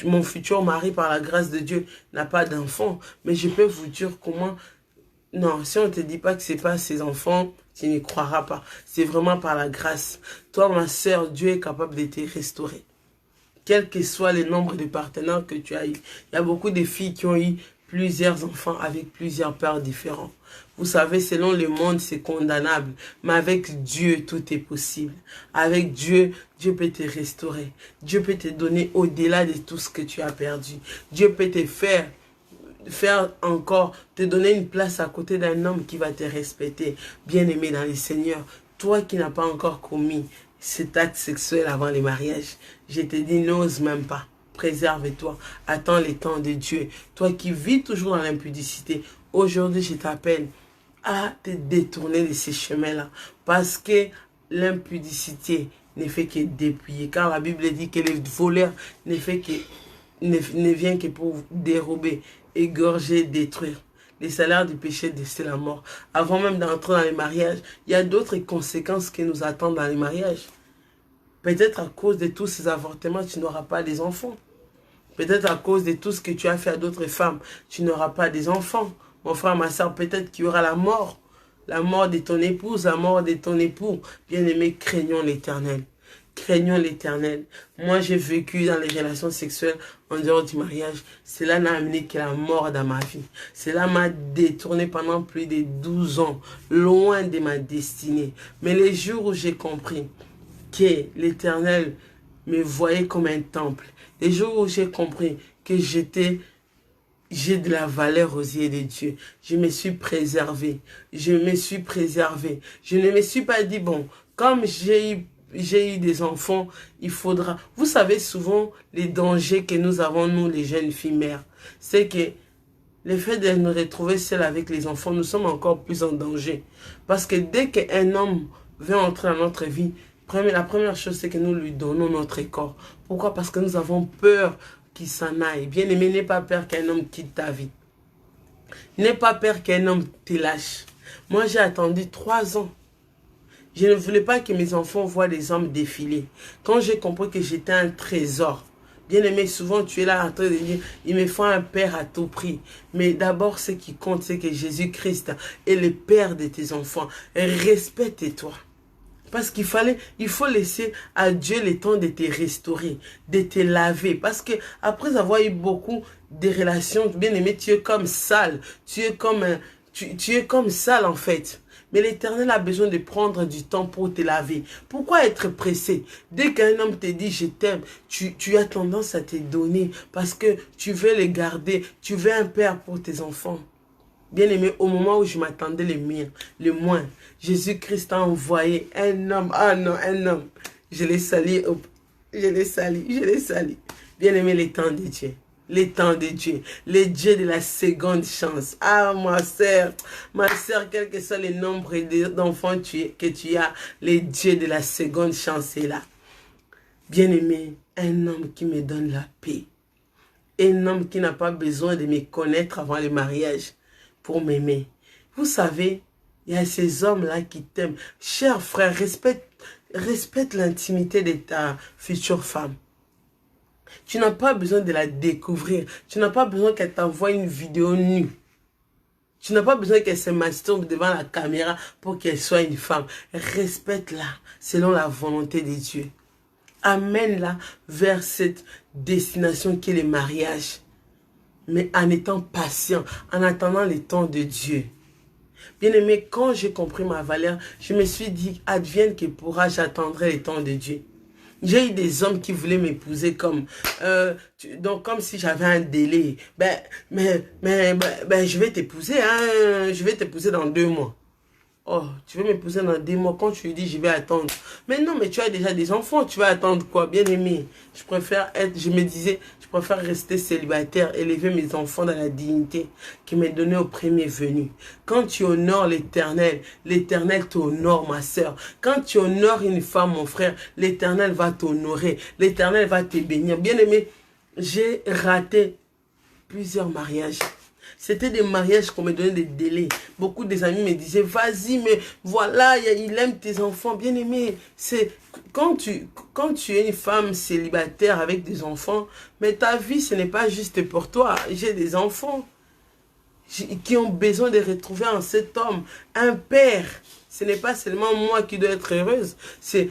Mon futur mari, par la grâce de Dieu, n'a pas d'enfants. Mais je peux vous dire comment... Non, si on ne te dit pas que ce n'est pas ses enfants, tu n'y croiras pas. C'est vraiment par la grâce. Toi, ma soeur, Dieu est capable de te restaurer. Quel que soit le nombre de partenaires que tu as eu. Il y a beaucoup de filles qui ont eu plusieurs enfants avec plusieurs pères différents. Vous savez, selon le monde, c'est condamnable. Mais avec Dieu, tout est possible. Avec Dieu, Dieu peut te restaurer. Dieu peut te donner au-delà de tout ce que tu as perdu. Dieu peut te faire encore, te donner une place à côté d'un homme qui va te respecter. Bien-aimé dans les Seigneurs, toi qui n'as pas encore commis cet acte sexuel avant le mariage, je te dis, n'ose même pas. préserve-toi. Attends les temps de Dieu. Toi qui vis toujours dans l'impudicité, aujourd'hui je t'appelle à te détourner de ces chemins-là. Parce que l'impudicité ne fait que dépouiller. Car la Bible dit que le voleur ne vient que pour dérober, égorger, détruire. Les salaires du péché, c'est la mort. Avant même d'entrer dans les mariages, il y a d'autres conséquences qui nous attendent dans les mariages. Peut-être à cause de tous ces avortements, tu n'auras pas des enfants. Peut-être à cause de tout ce que tu as fait à d'autres femmes, tu n'auras pas des enfants. Mon frère, ma soeur, peut-être qu'il y aura la mort. La mort de ton épouse, la mort de ton époux. Bien-aimé, craignons l'Éternel. Craignons l'Éternel. Moi, j'ai vécu dans les relations sexuelles en dehors du mariage. Cela n'a amené que la mort dans ma vie. Cela m'a détourné pendant plus de 12 ans, loin de ma destinée. Mais les jours où j'ai compris que l'Éternel me voyait comme un temple, les jours où j'ai compris que j'ai de la valeur aux yeux de Dieu, je me suis préservé. Je me suis préservé. Je ne me suis pas dit, bon, comme j'ai eu des enfants, il faudra... Vous savez souvent les dangers que nous avons, nous, les jeunes filles mères. C'est que le fait de nous retrouver seuls avec les enfants, nous sommes encore plus en danger. Parce que dès qu'un homme veut entrer dans notre vie, la première chose, c'est que nous lui donnons notre corps. Pourquoi? Parce que nous avons peur qu'il s'en aille. Bien aimé, n'aie pas peur qu'un homme quitte ta vie. N'aie pas peur qu'un homme te lâche. Moi, j'ai attendu 3 ans. Je ne voulais pas que mes enfants voient des hommes défiler. Quand j'ai compris que j'étais un trésor, bien aimé, souvent tu es là en train de dire, il me faut un père à tout prix. Mais d'abord, ce qui compte, c'est que Jésus-Christ est le père de tes enfants. Respecte-toi. Parce il faut laisser à Dieu le temps de te restaurer, de te laver. Parce que après avoir eu beaucoup de relations, bien aimé, tu es comme sale. Tu es comme sale en fait. Mais l'Éternel a besoin de prendre du temps pour te laver. Pourquoi être pressé? Dès qu'un homme te dit je t'aime, tu as tendance à te donner parce que tu veux les garder. Tu veux un père pour tes enfants. Bien aimé, au moment où je m'attendais le moins, Jésus-Christ a envoyé un homme. Ah non, un homme. Je l'ai sali. Je l'ai sali. Bien aimé, les temps de Dieu. Les temps de Dieu. Les dieux de la seconde chance. Ah, ma soeur, quel que soit le nombre d'enfants que tu as, les dieux de la seconde chance est là. Bien aimé, un homme qui me donne la paix. Un homme qui n'a pas besoin de me connaître avant le mariage pour m'aimer. Vous savez, il y a ces hommes-là qui t'aiment. Cher frère, respecte l'intimité de ta future femme. Tu n'as pas besoin de la découvrir. Tu n'as pas besoin qu'elle t'envoie une vidéo nue. Tu n'as pas besoin qu'elle se masturbe devant la caméra pour qu'elle soit une femme. Respecte-la selon la volonté de Dieu. Amène-la vers cette destination qui est le mariage. Mais en étant patient, en attendant le temps de Dieu. Bien aimé, quand j'ai compris ma valeur, je me suis dit, advienne que pourra, j'attendrai le temps de Dieu. J'ai eu des hommes qui voulaient m'épouser comme si j'avais un délai. Je vais t'épouser, hein, je vais t'épouser dans 2 mois. Oh, tu veux m'épouser dans 2 mois, quand tu lui dis je vais attendre. Mais non, mais tu as déjà des enfants, tu vas attendre quoi? Bien aimé, je préfère rester célibataire, élever mes enfants dans la dignité qui m'est donnée au premier venu. Quand tu honores l'Éternel, l'Éternel t'honore, ma soeur. Quand tu honores une femme, mon frère, l'Éternel va t'honorer, l'Éternel va te bénir. Bien aimé, j'ai raté plusieurs mariages. C'était des mariages qu'on me donnait des délais. Beaucoup des amis me disaient, vas-y, mais voilà, il aime tes enfants. Bien aimé, c'est quand tu es une femme célibataire avec des enfants, mais ta vie, ce n'est pas juste pour toi. J'ai des enfants qui ont besoin de retrouver en cet homme un père. Ce n'est pas seulement moi qui dois être heureuse. C'est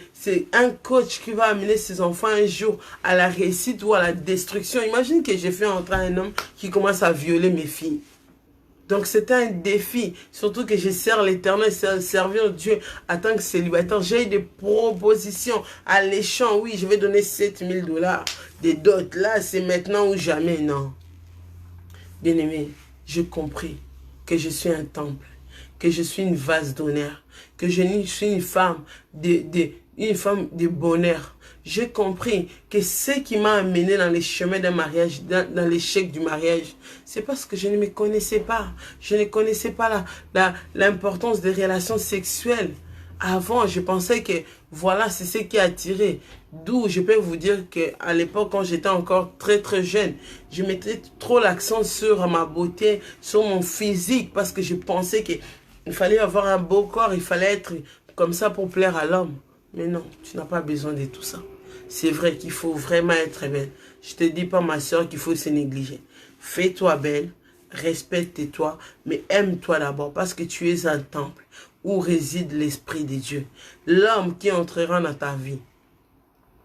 un coach qui va amener ses enfants un jour à la réussite ou à la destruction. Imagine que j'ai fait entrer un homme qui commence à violer mes filles. Donc c'était un défi. Surtout que je sers l'Éternel, servir Dieu en tant que célibataire. J'ai eu des propositions alléchantes. Oui, je vais donner 7000 $. Des dots. Là, c'est maintenant ou jamais. Non. Bien aimé, j'ai compris que je suis un temple. Que je suis une vase d'honneur, que je suis une femme de bonheur, J'ai compris que ce qui m'a amené dans les chemins d'un mariage, dans l'échec du mariage, c'est parce que je ne me connaissais pas. Je ne connaissais pas l'importance des relations sexuelles. Avant, je pensais que voilà, c'est ce qui attirait. D'où je peux vous dire qu'à l'époque, quand j'étais encore très jeune, je mettais trop l'accent sur ma beauté, sur mon physique, parce que je pensais qu'il fallait avoir un beau corps, il fallait être comme ça pour plaire à l'homme. Mais non, tu n'as pas besoin de tout ça. C'est vrai qu'il faut vraiment être belle. Je te dis pas, ma soeur, qu'il faut se négliger. Fais-toi belle, respecte-toi, mais aime-toi d'abord, parce que tu es un temple où réside l'Esprit de Dieu. L'homme qui entrera dans ta vie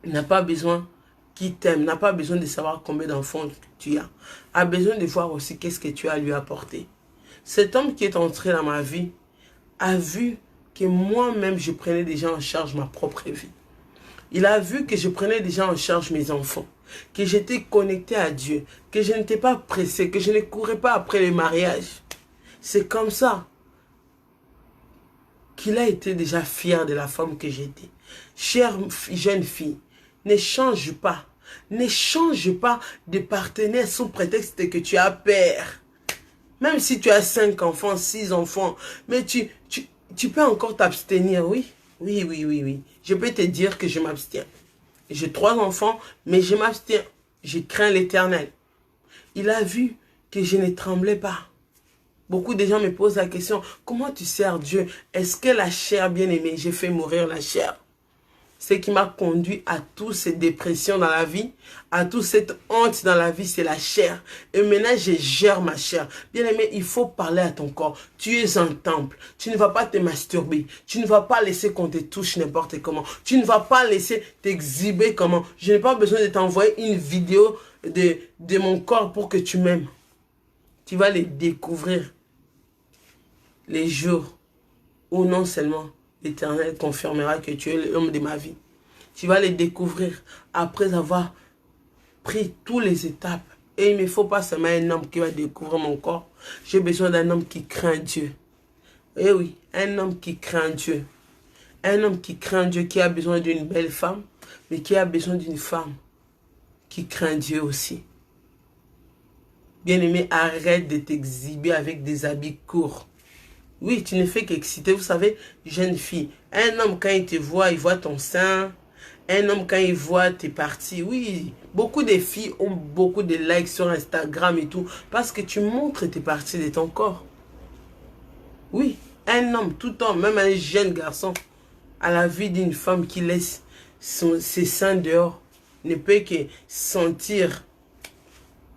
n'a pas besoin qu'il t'aime, n'a pas besoin de savoir combien d'enfants tu as. A besoin de voir aussi qu'est-ce que tu as à lui apporter. Cet homme qui est entré dans ma vie a vu que moi-même, je prenais déjà en charge ma propre vie. Il a vu que je prenais déjà en charge mes enfants, que j'étais connecté à Dieu, que je n'étais pas pressé, que je ne courais pas après le mariage. C'est comme ça qu'il a été déjà fier de la femme que j'étais. Chère jeune fille, ne change pas. Ne change pas de partenaire sous prétexte que tu as peur. Même si tu as 5 enfants, 6 enfants, mais tu peux encore t'abstenir, oui. Oui. Je peux te dire que je m'abstiens. J'ai 3 enfants, mais je m'abstiens. Je crains l'Éternel. Il a vu que je ne tremblais pas. Beaucoup de gens me posent la question, comment tu sers Dieu? Est-ce que la chair bien-aimée, j'ai fait mourir la chair? Ce qui m'a conduit à toutes ces dépressions dans la vie, à toute cette honte dans la vie, c'est la chair. Et maintenant, je gère ma chair. Bien-aimé, il faut parler à ton corps. Tu es un temple. Tu ne vas pas te masturber. Tu ne vas pas laisser qu'on te touche n'importe comment. Tu ne vas pas laisser t'exhiber comment. Je n'ai pas besoin de t'envoyer une vidéo de mon corps pour que tu m'aimes. Tu vas les découvrir les jours où non seulement l'Éternel confirmera que tu es l'homme de ma vie. Tu vas les découvrir après avoir pris toutes les étapes. Et il ne me faut pas seulement un homme qui va découvrir mon corps. J'ai besoin d'un homme qui craint Dieu. Eh oui, un homme qui craint Dieu. Un homme qui craint Dieu, qui a besoin d'une belle femme, mais qui a besoin d'une femme qui craint Dieu aussi. Bien-aimé, arrête de t'exhiber avec des habits courts. Oui, tu ne fais qu'exciter. Vous savez, jeune fille, un homme, quand il te voit, il voit ton sein. Un homme, quand il voit tes parties, oui, beaucoup de filles ont beaucoup de likes sur Instagram et tout, parce que tu montres tes parties de ton corps. Oui, un homme, tout homme, même un jeune garçon, à la vue d'une femme qui laisse ses seins dehors, ne peut que sentir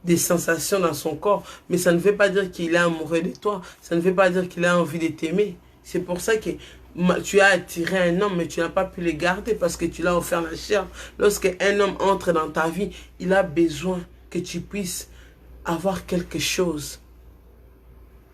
des sensations dans son corps, mais ça ne veut pas dire qu'il est amoureux de toi, ça ne veut pas dire qu'il a envie de t'aimer. C'est pour ça que tu as attiré un homme, mais tu n'as pas pu le garder parce que tu l'as offert la chair. Lorsque un homme entre dans ta vie, il a besoin que tu puisses avoir quelque chose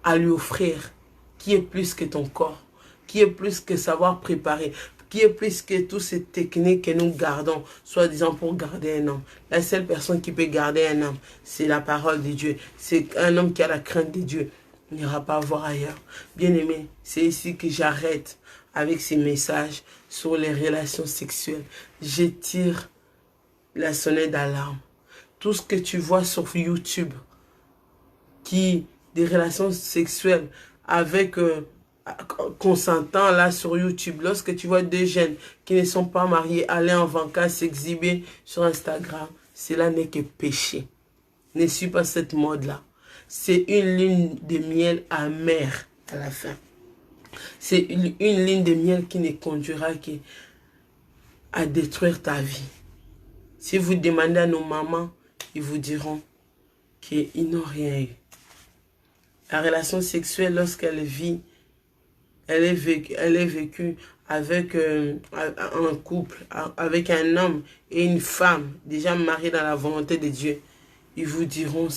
à lui offrir qui est plus que ton corps, qui est plus que savoir préparer, qui est plus que toutes ces techniques que nous gardons, soi-disant pour garder un homme. La seule personne qui peut garder un homme, c'est la parole de Dieu. C'est un homme qui a la crainte de Dieu. Il n'ira pas voir ailleurs. Bien-aimé, c'est ici que j'arrête avec ces messages sur les relations sexuelles. Je tire la sonnette d'alarme. Tout ce que tu vois sur YouTube, des relations sexuelles avec consentant là sur YouTube, lorsque tu vois deux jeunes qui ne sont pas mariés aller en vacances s'exhiber sur Instagram, cela n'est que péché. Ne suis pas cette mode-là. C'est une ligne de miel amère à la fin. C'est une ligne de miel qui ne conduira qu'à détruire ta vie. Si vous demandez à nos mamans, ils vous diront qu'ils n'ont rien eu. La relation sexuelle, lorsqu'elle vit, elle est vécue avec un couple, avec un homme et une femme, déjà mariés dans la volonté de Dieu. Ils vous diront,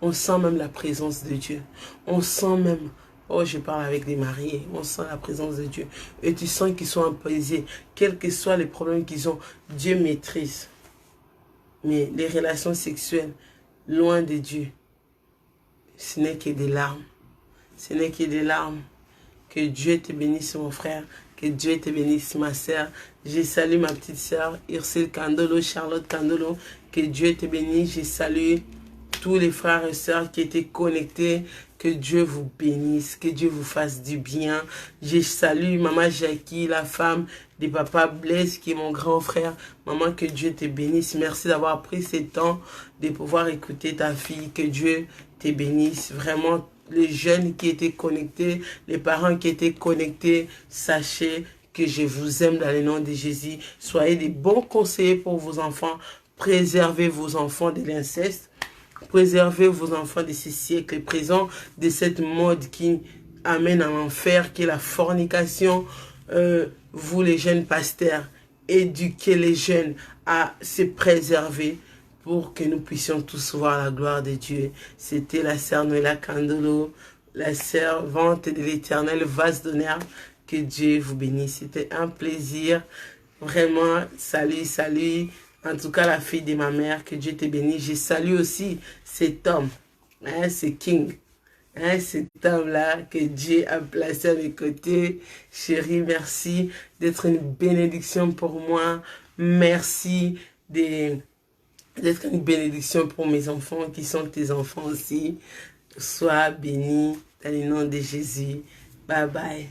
on sent même la présence de Dieu. On sent même, oh je parle avec des mariés, on sent la présence de Dieu. Et tu sens qu'ils sont apaisés, quels que soient les problèmes qu'ils ont, Dieu maîtrise. Mais les relations sexuelles, loin de Dieu, ce n'est que des larmes. Ce n'est que des larmes. Que Dieu te bénisse, mon frère. Que Que Dieu te bénisse, ma sœur. Je salue ma petite sœur, Ursule Candolo, Charlotte Candolo. Que Dieu te bénisse. Je salue tous les frères et sœurs qui étaient connectés. Que Dieu vous bénisse, que Dieu vous fasse du bien. Je salue Maman Jackie, la femme de Papa Blaise, qui est mon grand frère. Maman, que Dieu te bénisse. Merci d'avoir pris ce temps de pouvoir écouter ta fille. Que Dieu te bénisse. Vraiment, les jeunes qui étaient connectés, les parents qui étaient connectés, sachez que je vous aime dans le nom de Jésus. Soyez des bons conseillers pour vos enfants. Préservez vos enfants de l'inceste. Préservez vos enfants de ce siècle présent, de cette mode qui amène à l'enfer, qui est la fornication. Vous, les jeunes pasteurs, éduquez les jeunes à se préserver pour que nous puissions tous voir la gloire de Dieu. C'était la sœur Noëlla Candolo, la servante de l'Éternel, vase d'honneur. Que Dieu vous bénisse. C'était un plaisir. Vraiment, salut, salut. En tout cas, la fille de ma mère, que Dieu te bénisse. Je salue aussi cet homme, hein, ce King, hein, cet homme-là que Dieu a placé à mes côtés. Chérie, merci d'être une bénédiction pour moi. Merci d'être une bénédiction pour mes enfants qui sont tes enfants aussi. Sois béni dans le nom de Jésus. Bye bye.